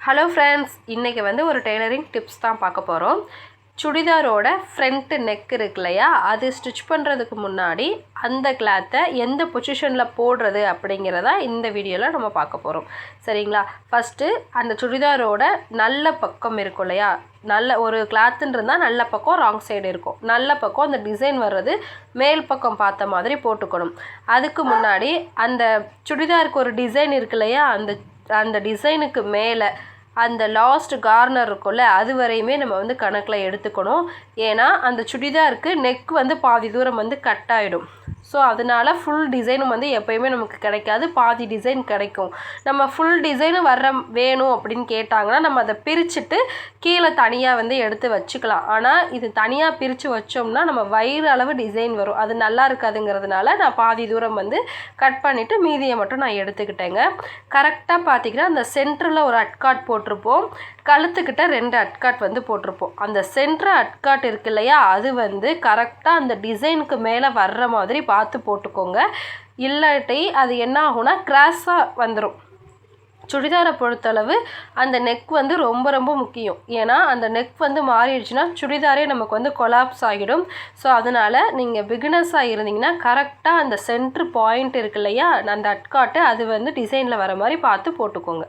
Hello friends, இன்றைக்கி ஒரு tailoring tips தான் பார்க்க போகிறோம். சுடிதாரோட ஃப்ரண்ட்டு நெக் இருக்கு இல்லையா, அது ஸ்டிச் பண்ணுறதுக்கு முன்னாடி அந்த கிளாத்தை எந்த பொசிஷனில் போடுறது அப்படிங்கிறத இந்த வீடியோவில் நம்ம பார்க்க போகிறோம். சரிங்களா? ஃபஸ்ட்டு அந்த சுடிதாரோட நல்ல பக்கம் இருக்கும் இல்லையா, நல்ல ஒரு கிளாத்துன்னு இருந்தால் நல்ல பக்கம் ராங் சைடு இருக்கும். நல்ல பக்கம் அந்த டிசைன் வர்றது மேல் பக்கம் பார்த்த மாதிரி போட்டுக்கணும். அதுக்கு முன்னாடி அந்த சுடிதாருக்கு ஒரு டிசைன் இருக்கு இல்லையா, அந்த டிசைனுக்கு மேலே அந்த லாஸ்ட் கார்னர் இருக்கும்ல, அது வரையுமே நம்ம கணக்கில் எடுத்துக்கணும். ஏன்னா அந்த சுடிதாருக்கு நெக் பாதி தூரம் கட் ஆகிடும். ஸோ அதனால் ஃபுல் டிசைனும் எப்போயுமே நமக்கு கிடைக்காது, பாதி டிசைன் கிடைக்கும். நம்ம ஃபுல் டிசைனும் வேணும் அப்படின்னு கேட்டாங்கன்னா நம்ம அதை பிரிச்சுட்டு கீழே தனியாக எடுத்து வச்சுக்கலாம். ஆனால் இது தனியாக பிரித்து வச்சோம்னா நம்ம வயிறு அளவு டிசைன் வரும், அது நல்லா இருக்காதுங்கிறதுனால நான் பாதி தூரம் கட் பண்ணிவிட்டு மீதியை மட்டும் நான் எடுத்துக்கிட்டேங்க. கரெக்டாக பார்த்திங்கன்னா அந்த சென்டரில் ஒரு அட்காட் போட்டிருப்போம், கழுத்துக்கிட்ட 2 அட்காட் போட்டிருப்போம். அந்த சென்டர் அட்காட் இருக்கு இல்லையா, அது கரெக்டாக அந்த டிசைனுக்கு மேலே வர்ற மாதிரி பார்த்து போட்டுக்கோங்க. இல்லாட்டி அது என்ன ஆகும்னா கிராஸாக வந்துடும். சுடிதாரை பொறுத்தளவு அந்த நெக் ரொம்ப ரொம்ப முக்கியம். ஏன்னா அந்த நெக் மாறிடுச்சுன்னா சுடிதாரே நமக்கு கொலாப்ஸ் ஆகிடும். ஸோ அதனால் நீங்கள் பிகினர்ஸாக இருந்தீங்கன்னா கரெக்டாக அந்த சென்ட்ரு பாயிண்ட் இருக்கு இல்லையா, அந்த அட்காட்டு அது டிசைனில் வர மாதிரி பார்த்து போட்டுக்கோங்க.